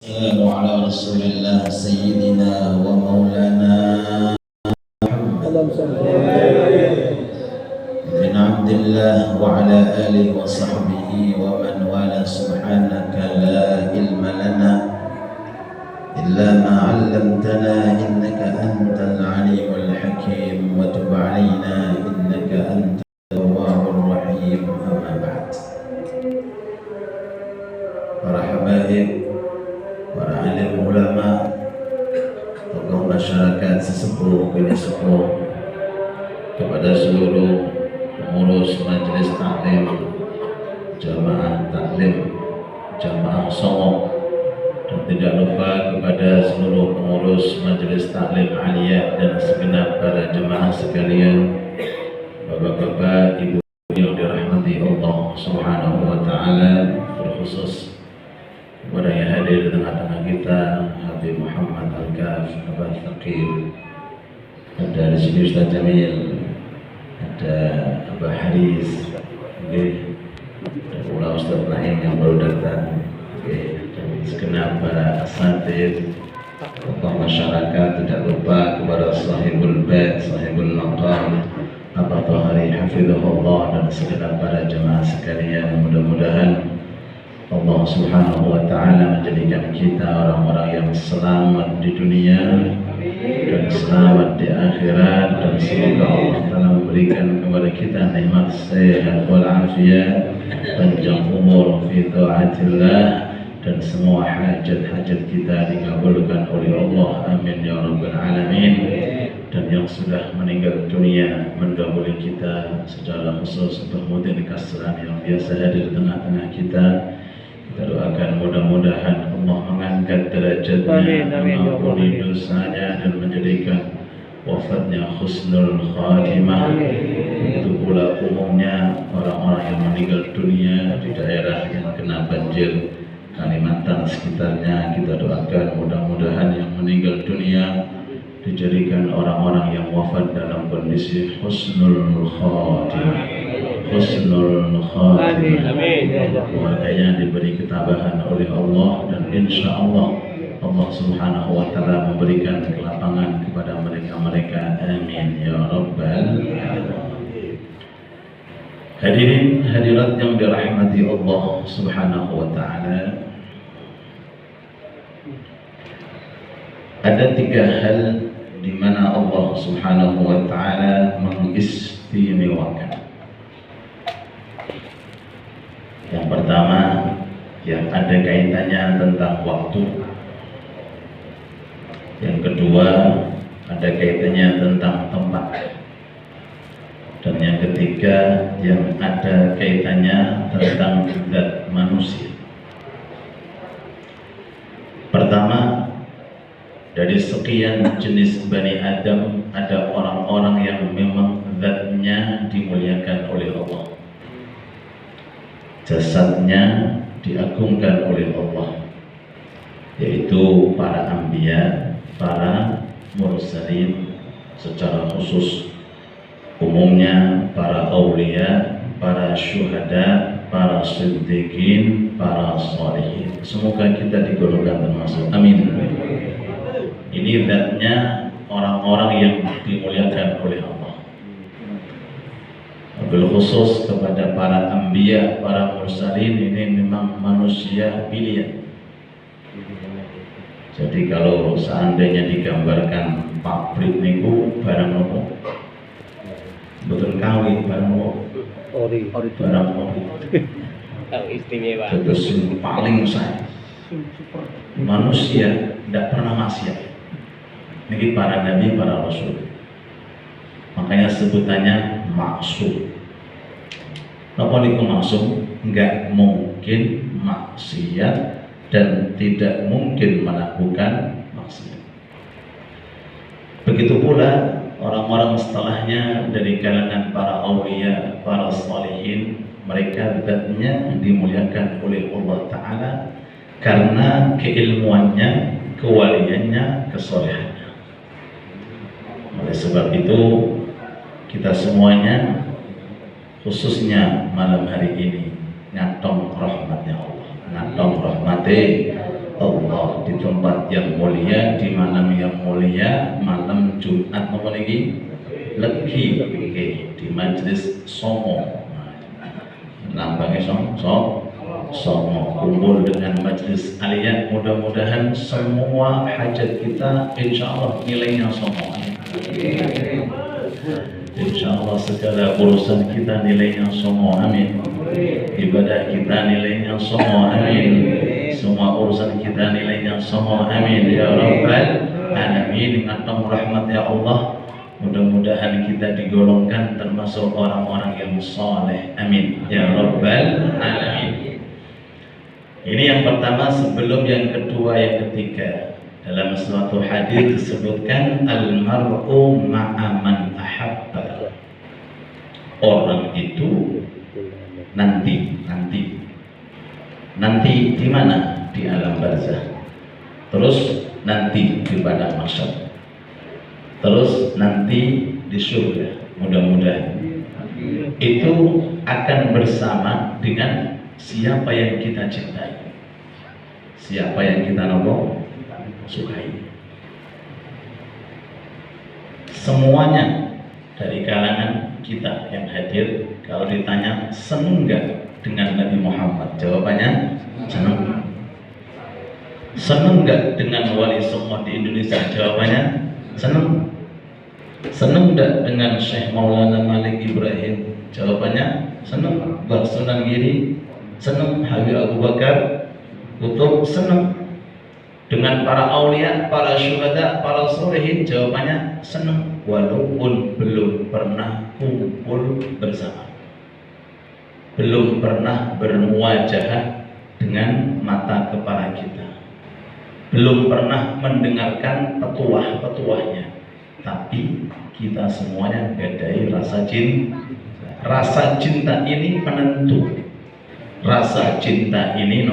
والسلام على رسول الله سيدنا ومولانا بن عبد الله وعلى آله وصحبه ومن والاه. سبحانك لا علم لنا إلا ما علمتنا إنك أنت العليم الحكيم وتب علينا إنك أنت التواب الرحيم. أما بعد، para habaib, para alim ulama, tokoh masyarakat sesepuh bini sepuh, kepada seluruh pengurus majelis taklim, jamaah taklim, jamaah Songo, dan tidak lupa kepada seluruh pengurus majelis taklim aliyah dan segenap para jemaah sekalian, bapak-bapak, ibu yang dirahmati Allah Subhanahu wa taala, terkhusus kepada yang hadir di tengah-tengah kita, Habib Muhammad Al-Kaf, Abah Thaqib, ada di sini Ustaz Jamil, ada Abah Haris, dan pula Ustaz Naim yang baru datang, dan segenap para asatidz, tokoh masyarakat, tidak lupa kepada sahibul bait, sahibul maqam, Abah Thahari hafizahullah, dan segenap para jemaah sekalian. Mudah-mudahan Allah Subhanahu wa ta'ala menjadikan kita orang-orang yang selamat di dunia dan selamat di akhirat, dan semoga Allah telah memberikan kepada kita nikmat sehat wal afiat, panjang umur fi taatillah, dan semua hajat-hajat kita dikabulkan oleh Allah. Amin ya rabbal alamin. Dan yang sudah meninggal dunia mendahului kita, secara khusus untuk Muhyiddin Kasran yang biasa hadir di tengah-tengah kita, kita doakan mudah-mudahan Allah mengangkat derajatnya, mengampuni dosanya, dan menjadikan wafatnya husnul khatimah. Itu pula umumnya orang-orang yang meninggal dunia di daerah yang kena banjir Kalimantan sekitarnya, kita doakan mudah-mudahan yang meninggal dunia dijadikan orang-orang yang wafat dalam kondisi husnul khatimah, husnul khatimah. Keluarganya diberi ketabahan oleh Allah, dan insya Allah Allah Subhanahu wa ta'ala memberikan kelapangan kepada mereka-mereka. Amin ya rabbal alamin. Hadirin hadirat yang dirahmati Allah Subhanahu wa ta'ala, ada tiga hal di mana Allah Subhanahu wa ta'ala mengistimewakan. Yang pertama, yang ada kaitannya tentang waktu. Yang kedua, ada kaitannya tentang tempat. Dan yang ketiga, yang ada kaitannya tentang zat manusia. Pertama, dari sekian jenis Bani Adam, ada orang-orang yang memang zatnya dimuliakan oleh Allah, jasadnya diagungkan oleh Allah, yaitu para anbiya, para mursalin secara khusus, umumnya para aulia, para syuhada, para siddiqin, para sholihin. Semoga kita digolongkan termasuk. Amin. Ini zatnya orang-orang yang dimuliakan oleh Allah. Bil khusus kepada para anbiya, para mursalin, ini memang manusia pilihan. Jadi kalau seandainya digambarkan pabrik niku barang nopo, betul kawin barang nopo, barang nopo, istimewa. Terus paling saya manusia tidak pernah maksiat. Ini para nabi, para rasul, makanya sebutannya maksum. Napa niku maksum? Enggak mungkin maksiat dan tidak mungkin melakukan maksiat. Begitu pula orang-orang setelahnya dari kalangan para aulia, para salihin, mereka zatnya dimuliakan oleh Allah Ta'ala karena keilmuannya, kewaliannya, kesolehannya. Oleh sebab itu, kita semuanya, khususnya malam hari ini, ngatong rahmatnya Allah, ngatong rahmati Allah di tempat yang mulia, di malam yang mulia, malam Jumat apa lagi? Legi, di majelis Songo. Lambangnya Songo, kumpul dengan majelis aliyah. Mudah-mudahan semua hajat kita insya Allah nilainya Songo. Insya Allah segala urusan kita nilainya Songo, amin. Ibadah kita nilainya Songo, amin. Semua urusan kita nilainya Songo, amin ya Rabbal alamin. Dengan rahmat ya Allah, mudah-mudahan kita digolongkan termasuk orang-orang yang soleh, amin ya Rabbal alamin. Ini yang pertama. Sebelum yang kedua, yang ketiga, dalam suatu hadis disebutkan al-mar'u ma'a man ahabba. Orang itu nanti di mana? Di alam barzah. Terus nanti di padang mahsyar. Terus nanti di surga. Mudah-mudahan itu akan bersama dengan siapa yang kita cintai, siapa yang kita sukai. Semuanya dari kalangan kita yang hadir, kalau ditanya seneng nggak dengan Nabi Muhammad, jawabannya seneng. Seneng nggak dengan Wali Songo di Indonesia, jawabannya seneng. Seneng nggak dengan Syekh Maulana Malik Ibrahim, jawabannya seneng. Mbah Sunan Giri seneng, Habib Abu Bakar Kutub seneng. Dengan para aulia, para syuhada, para solehin, jawabannya seneng, walaupun belum pernah kumpul bersama, belum pernah bermuajahah dengan mata kepala kita, belum pernah mendengarkan petuah-petuahnya, tapi kita semuanya gadai rasa cinta. Rasa cinta ini penentu. Rasa cinta ini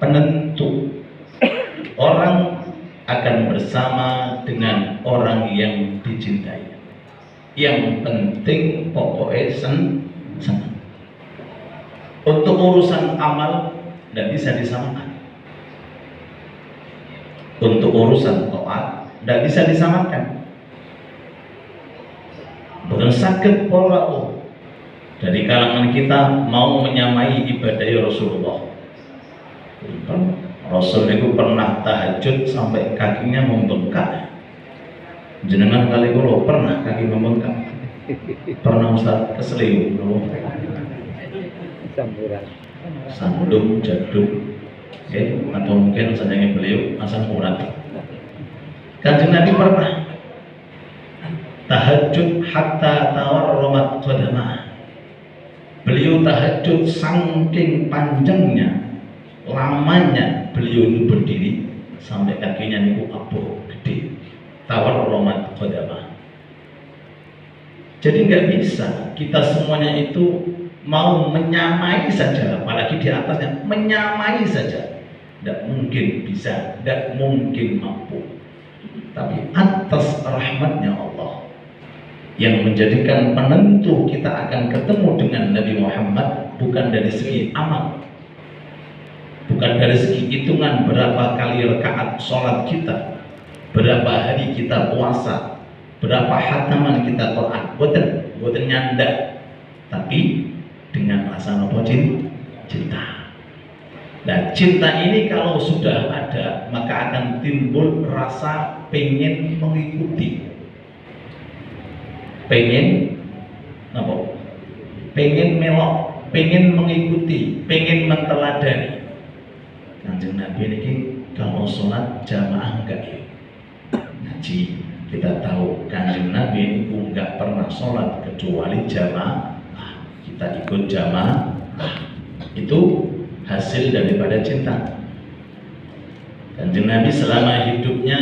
penentu. Orang akan bersama dengan orang yang dicintai. Yang penting pokoknya senang. Untuk urusan amal tidak bisa disamakan. Untuk urusan taat tidak bisa disamakan. Bukan sakit pola dari kalangan kita mau menyamai ibadah Rasulullah. Rasul itu pernah tahajud sampai kakinya membengkak. Jenengan kali kalau pernah kaki membengkak? Pernah Ustaz keseliu? Sandung, jaduk, atau mungkin sedangnya beliau asam urat. Kanjeng Nabi pernah tahajud hatta tawarramat qadamah. Beliau tahajud saking panjangnya, lamanya beliau itu berdiri sampai kakinya niku abuh gede. Tawarramat qadamah. Jadi nggak bisa kita semuanya itu mau menyamai saja, apalagi di atasnya menyamai saja. Tidak mungkin bisa, tidak mungkin mampu. Tapi atas rahmatnya Allah yang menjadikan penentu kita akan ketemu dengan Nabi Muhammad, bukan dari segi amal, bukan dari segi hitungan berapa kali rakaat sholat kita, berapa hari kita puasa, berapa khataman kita Quran, bukan nyanda, tapi dengan rasa cinta. Nah, cinta ini kalau sudah ada, maka akan timbul rasa pengen mengikuti, pengen melok, pengen mengikuti, pengen menteladani. Kanjeng Nabi ini kalau sholat jamaah enggak ya? Ngaji kita tahu Kanjeng Nabi ini enggak pernah sholat kecuali jamaah. Kita ikut jamaah, itu hasil daripada cinta. Kanjeng Nabi selama hidupnya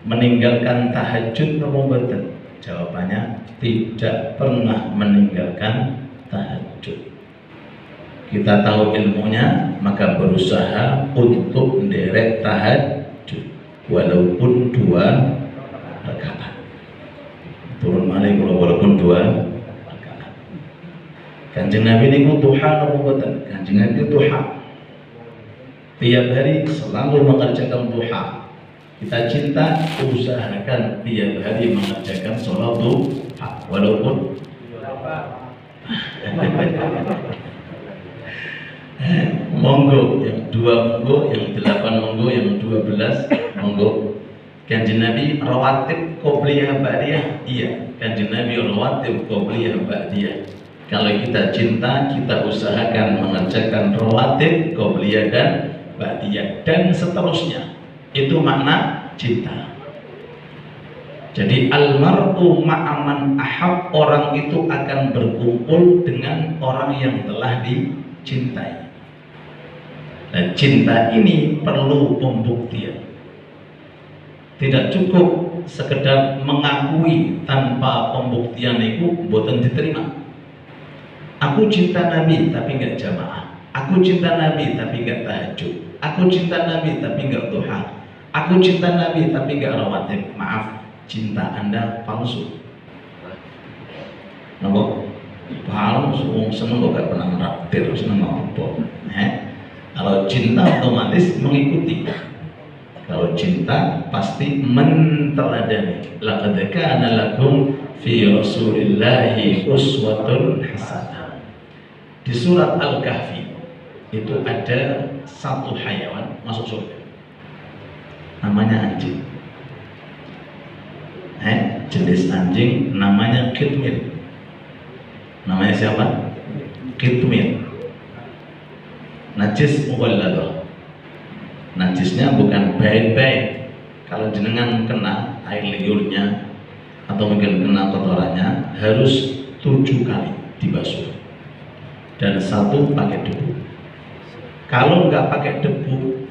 meninggalkan tahajud mboten? Jawabannya tidak pernah meninggalkan tahajud. Kita tahu ilmunya, maka berusaha untuk menderek tahajud walaupun 2 rakaat. Turun malih walaupun 2 rakaat. Kanjeng Nabi niku duha napa mboten? Kanjeng Nabi duha. tiap hari selalu mengerjakan duha. Kita cinta, usahakan tiap hari mengerjakan sholat duha, walaupun monggo, yang 2 monggo, yang 8 monggo, yang 12 monggo. Kanjeng Nabi rawatib qobliyah ba'diyah, iya. Kanjeng Nabi rawatib qobliyah ba'diyah. Kalau kita cinta, kita usahakan mengerjakan rawatib qobliyah dan ba'diyah dan seterusnya. Itu makna cinta. Jadi almar'u ma'aman ahab, orang itu akan berkumpul dengan orang yang telah dicintai. Dan cinta ini perlu pembuktian. Tidak cukup sekedar mengakui tanpa pembuktian itu boten diterima. Aku cinta Nabi tapi nggak jamaah. Aku cinta Nabi tapi nggak tahajud. Aku cinta Nabi tapi nggak duha. Aku cinta Nabi tapi nggak rawatib. Maaf, cinta Anda palsu. Nabo, palsu. Seneng kok gak pernah nraktir, seneng apa? Kalau cinta otomatis mengikuti. Kalau cinta pasti menteladani. Laqad kana lakum fi Rasulillahi uswatun hasanah. Di surat Al-Kahfi itu ada satu hayawan masuk surga. Namanya anjing. Jenis anjing namanya kitmir. Namanya siapa? Kitmir. Najis mughalladah. Najisnya bukan baik-baik. Kalau jenengan kena air liurnya atau mungkin kena kotorannya, harus 7 kali dibasuh dan 1 pakai debu. Kalau nggak pakai debu,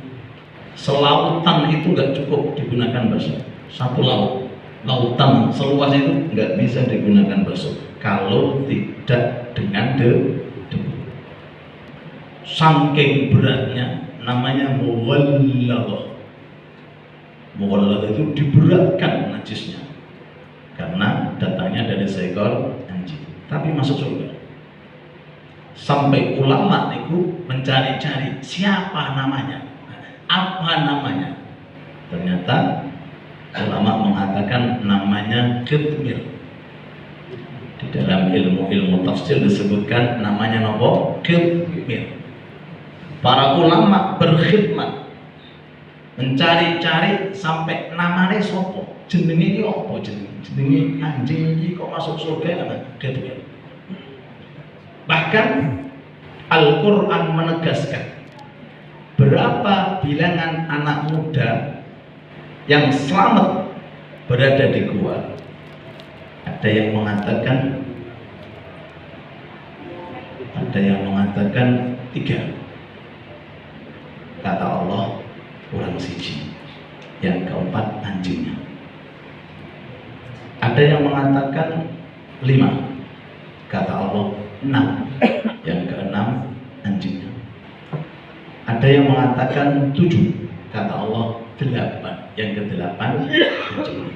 selautan itu nggak cukup digunakan basuh. 1 lautan seluas itu nggak bisa digunakan basuh kalau tidak dengan debu. Saking beratnya, namanya mughalladah. Mughalladah itu diberatkan najisnya karena datangnya dari seekor anjing, tapi masuk surga. Sampai ulama itu mencari-cari siapa namanya, apa namanya. Ternyata ulama mengatakan namanya kitmir. Di dalam ilmu tafsir disebutkan namanya nopo kitmir. Para ulama berkhidmat mencari-cari sampai namanya sopo, jenenge iki apa jenenge anjing iki kok masuk surga namanya kitmir. Bahkan Al-Quran menegaskan berapa bilangan anak muda yang selamat berada di gua. Ada yang mengatakan 3. Kata Allah, kurang siji. Yang keempat anjingnya. Ada yang mengatakan 5. Kata Allah 6. Yang keenam anjingnya. Ada yang mengatakan 7. Kata Allah 8. Yang ke-8 anjingnya.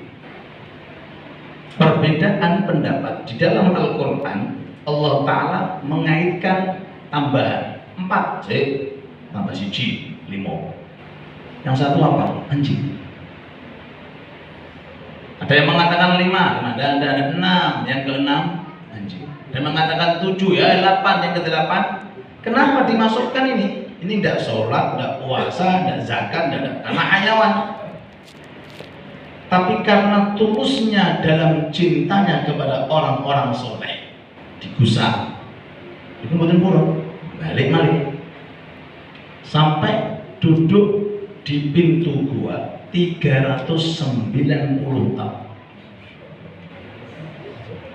Perbedaan pendapat di dalam Al-Quran, Allah Ta'ala mengaitkan tambahan 4. Tambah siji 5. Yang satu apa? Anjing. Ada yang mengatakan 5, ada 6, yang ke-6 anjing. Ada yang mengatakan 7, ya 8, yang ke-8. Kenapa dimasukkan ini? Ini tidak sholat, tidak puasa, tidak zakat, tidak karena hayawan. Tapi karena tulusnya dalam cintanya kepada orang-orang soleh, digusah. Itu mboten purun, balik sampai duduk di pintu gua 390 tahun.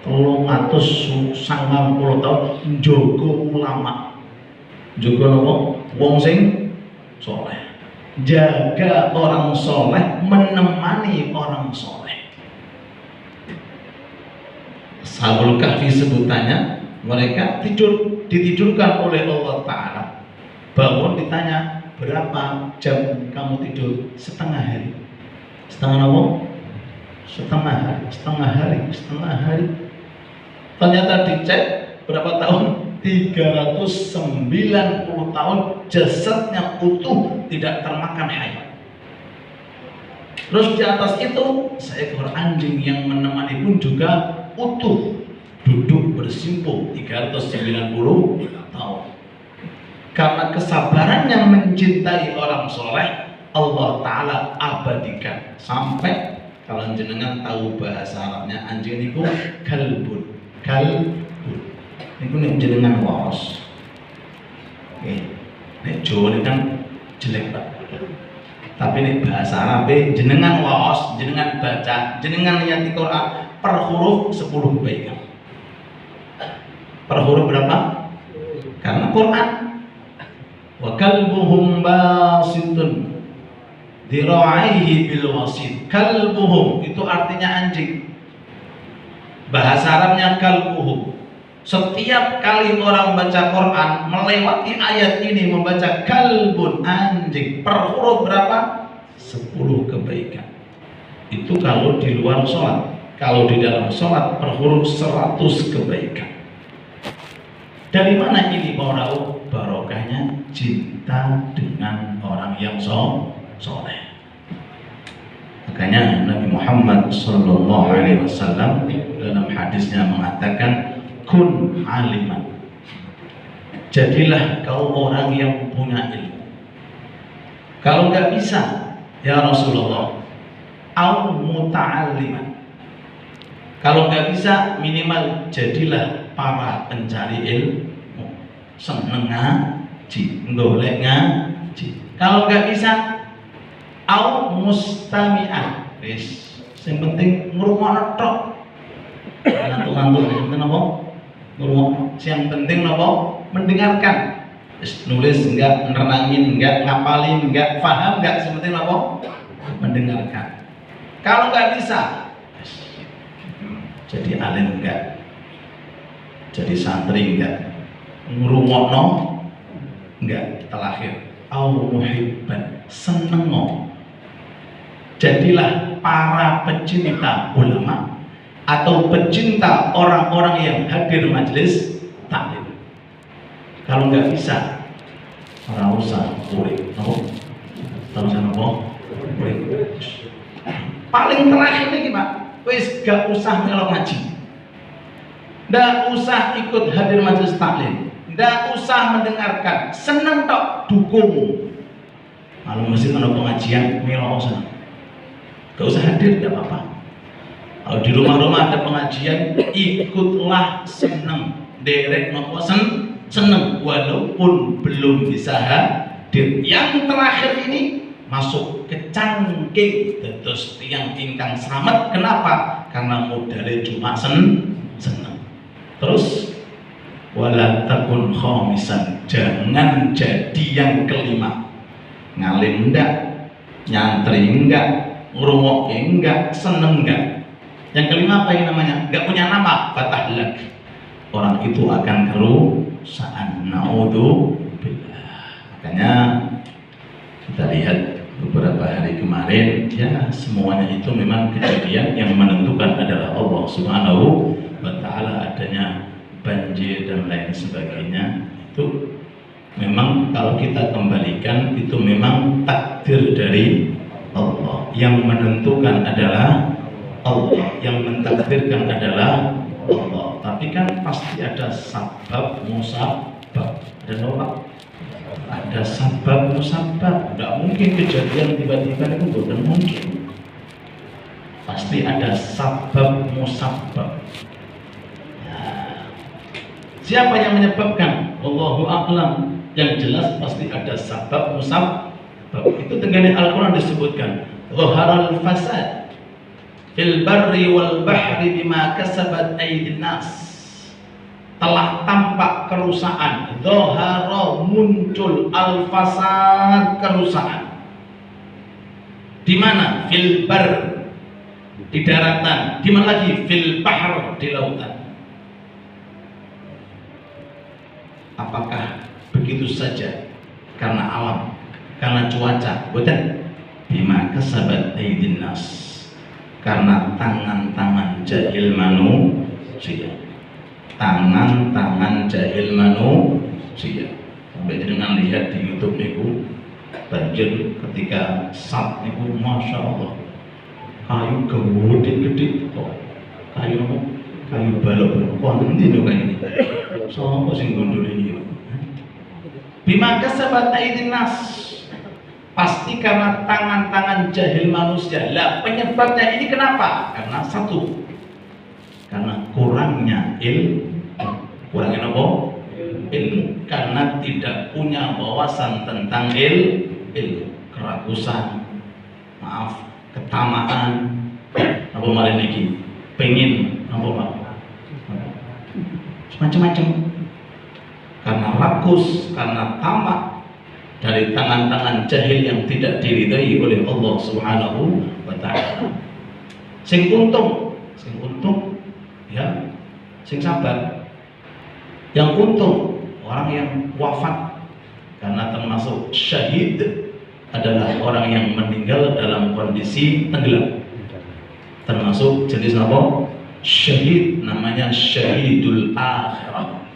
390 tahun njogo ulama. Njogo napa? Wong sing soleh. Jaga orang soleh, menemani orang soleh. Ashabul Kahfi sebutannya, mereka ditidurkan oleh Allah Ta'ala. Bangun ditanya, berapa jam kamu tidur? Setengah hari. Setengah apa? Setengah hari. Ternyata dicek berapa tahun? 390 tahun jasadnya utuh, tidak termakan hayat. Terus di atas itu seekor anjing yang menemani pun juga utuh, duduk bersimpuh 390 tahun. Karena kesabarannya mencintai orang soleh, Allah Ta'ala abadikan sampai, kalau jenengan tahu bahasa Arabnya anjing itu kalbun. Itu nih jenengan waos. Nek Jawa ini kan jelek Pak. Tapi nih bahasa Arab jenengan waos, jenengan baca, jenengan lihat di Quran per huruf 10 kebaikan. Per huruf berapa? Karena Quran wa kalbuhum basitun diraihi bil wasit. Kalbuhum itu artinya anjing. Bahasa Arabnya kalbuhum. Setiap kali orang baca Quran melewati ayat ini membaca kalbun, anjing, per huruf berapa? 10 kebaikan. Itu kalau di luar sholat. Kalau di dalam sholat per huruf 100 kebaikan. Dari mana ini mau barokahnya? Cinta dengan orang yang soleh. Makanya Nabi Muhammad SAW dalam hadisnya mengatakan, kun aliman, jadilah kau orang yang punya ilmu. Kalau nggak bisa, ya Rasulullah, au muta'alliman. Kalau nggak bisa, minimal jadilah para pencari ilmu, seneng ngaji, golek ngaji. Kalau nggak bisa, au mustami'an, wis, yang penting ngrungokno tok. Ngantuk-ngantuk itu apa? Yang penting apa? Mendengarkan. Nulis enggak, nerangin enggak, ngapalin enggak, paham enggak, sepenting apa? Mendengarkan. Kalau enggak bisa, jadi alim enggak, jadi santri enggak, ngrungokno enggak, terakhir au muhibban, seneng. Jadilah para pecinta ulama atau pecinta orang-orang yang hadir majelis taklim. Kalau nggak bisa, orang usah kurik, tahu sana kurik. Paling terakhir ini Pak, wis gak usah melok ngaji, nggak usah ikut hadir majelis taklim, nggak usah mendengarkan, seneng tok, dukung. Kalau masih ada pengajian, melok sana, gak usah hadir, tidak apa-apa. Kalau di rumah-rumah ada pengajian, ikutlah, seneng, derek nopo seneng, walaupun belum bisa hadir. Yang terakhir ini masuk ke cangking terus tiang ingkang selamat. Kenapa? Karena modalnya cuma seneng. Terus wala takun khamisan, jangan jadi yang kelima. Ngalim enggak, nyantri enggak, ngrungok enggak, seneng enggak. Yang kelima apa yang namanya? Gak punya nama, fatahlak. Orang itu akan kerusakan. Naudzubillah. Makanya kita lihat beberapa hari kemarin, ya semuanya itu memang kejadian yang menentukan adalah Allah Subhanahu wa Ta'ala. Adanya banjir dan lain sebagainya, itu memang kalau kita kembalikan itu memang takdir dari Allah. Yang menentukan adalah Allah, yang mentakdirkan adalah Allah. Tapi kan pasti ada sabab musabab. Ada apa? Ada sabab musabab. Tidak mungkin kejadian tiba-tiba itu bukan mungkin. Pasti ada sabab musabab. Nah, siapa yang menyebabkan? Allahu a'lam. Yang jelas pasti ada sabab musabab. Itu dengan Al-Quran disebutkan, zaharal fasad fil barri wal bahri bima kasabat aydin nas. Telah tampak kerusakan, zahara, muncul, al-fasad, kerusakan. Di mana? Fil bar, di daratan. Di mana lagi? Fil bahr, di lautan. Apakah begitu saja karena alam, karena cuaca? Betul. Bima kasabat aydin nas, karena tangan-tangan jahil manusia. tangan-tangan jahil manusia. Sampai dengan lihat di YouTube niku banjir ketika sat niku masya Allah kayu gede-gede kok kayu apa? Kayu balok kok nanti lho kayak ini sopo sing gondol ini bima kasabat aydin nas, pasti karena tangan-tangan jahil manusia. Lah penyebabnya ini kenapa? Karena satu, karena kurangnya kurangnya apa? Ilmu, karena tidak punya wawasan tentang ilmu, keragusan, maaf, ketamaan, apa malah niki, pengen apa pak, macam-macam, karena rakus, karena tamak dari tangan-tangan jahil yang tidak diridai oleh Allah Subhanahu wa Ta'ala. Sing untung ya, sing sabar. Yang untung orang yang wafat, karena termasuk syahid adalah orang yang meninggal dalam kondisi tenggelam. Termasuk jenis apa? Syahid, namanya syahidul akhirah.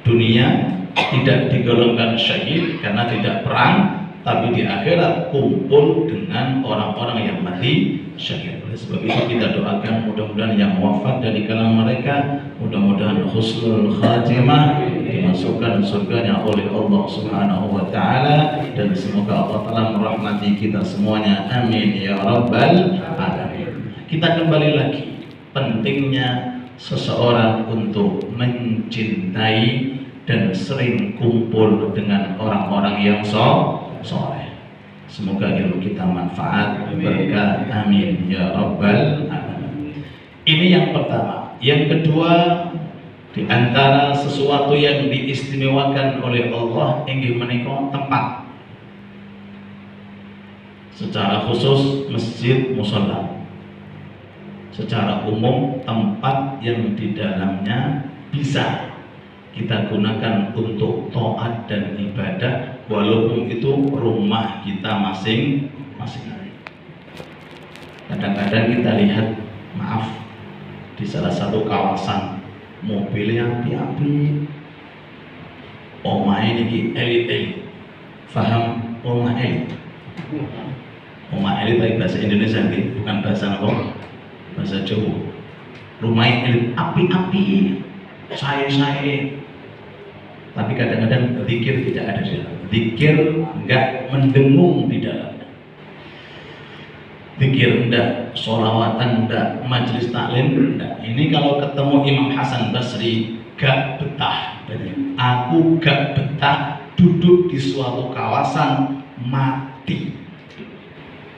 Dunia tidak digolongkan syahid karena tidak perang, tapi di akhirat kumpul dengan orang-orang yang mati syahid. Oleh sebab itu kita doakan mudah-mudahan yang wafat dari kalangan mereka mudah-mudahan husnul khatimah, dimasukkan surganya oleh Allah Subhanahu wa Ta'ala, dan semoga Allah telah merahmati kita semuanya, amin ya rabbal alamin. Kita kembali lagi, pentingnya seseorang untuk mencintai dan sering kumpul dengan orang-orang yang soleh. Semoga ilmu kita manfaat, berkah, amin ya rabbal alamin. Ini yang pertama. Yang kedua, di antara sesuatu yang diistimewakan oleh Allah inggih menika tempat. Secara khusus masjid mushola. Secara umum tempat yang di dalamnya bisa kita gunakan untuk taat dan ibadah, walaupun itu rumah kita masing-masing. Kadang-kadang kita lihat, maaf, di salah satu kawasan mobilnya api-api, omah ini elit-elit, paham omah elit? Omah elit tapi bahasa Indonesia nih, bukan bahasa apa? Bahasa Jawa. Rumah elit, api-api, saya. Tapi kadang-kadang zikir tidak ada di dalam. Zikir enggak mendengung di dalamnya. Zikir enggak, sholawatan enggak, majelis taklim enggak. Ini kalau ketemu Imam Hasan Basri, gak betah. Aku gak betah duduk di suatu kawasan mati.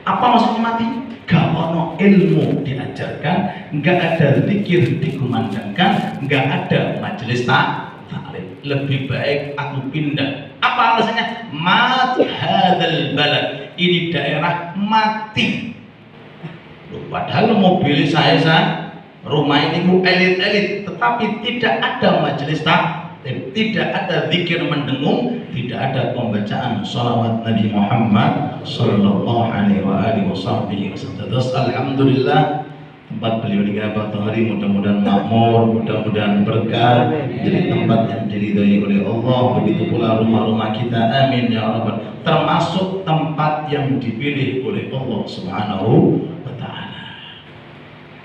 Apa maksudnya mati? Gak ono ilmu diajarkan, enggak ada zikir dikumandangkan, enggak ada majelis taklim. Lebih baik aku pindah. Apa alasannya? Mat hadzal balad, ini daerah mati. Padahal mobil saya rumah ini elit-elit, tetapi tidak ada majelis taklim, tidak ada zikir mendengung, tidak ada pembacaan sholawat Nabi Muhammad sallallahu alaihi wasallam. Terus alhamdulillah tempat beliau di Gabah hari mudah-mudahan makmur, mudah-mudahan berkah, jadi tempat yang diridhai oleh Allah. Begitu pula rumah-rumah kita, amin ya rabbal. Termasuk tempat yang dipilih oleh Allah Subhanahu wa Ta'ala.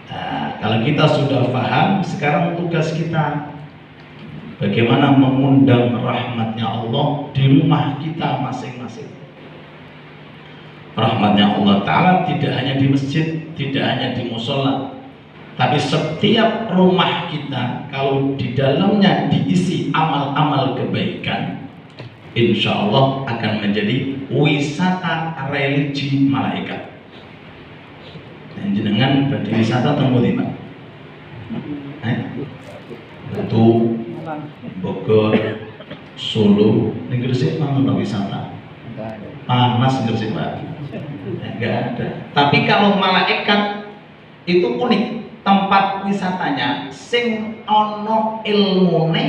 Nah, kalau kita sudah paham, sekarang tugas kita bagaimana mengundang rahmatnya Allah di rumah kita masing-masing. Rahmatnya Allah Ta'ala tidak hanya di masjid, tidak hanya di musola, tapi setiap rumah kita kalau di dalamnya diisi amal-amal kebaikan, insya Allah akan menjadi wisata religi malaikat. Dan jenengan berarti wisata temu di mana? Batu, Bogor, Solo, ini Gresik mana wisata? Panas Gresik Pak. Enggak ada. Tapi kalau malaikat itu unik, tempat wisatanya sing ono ilmune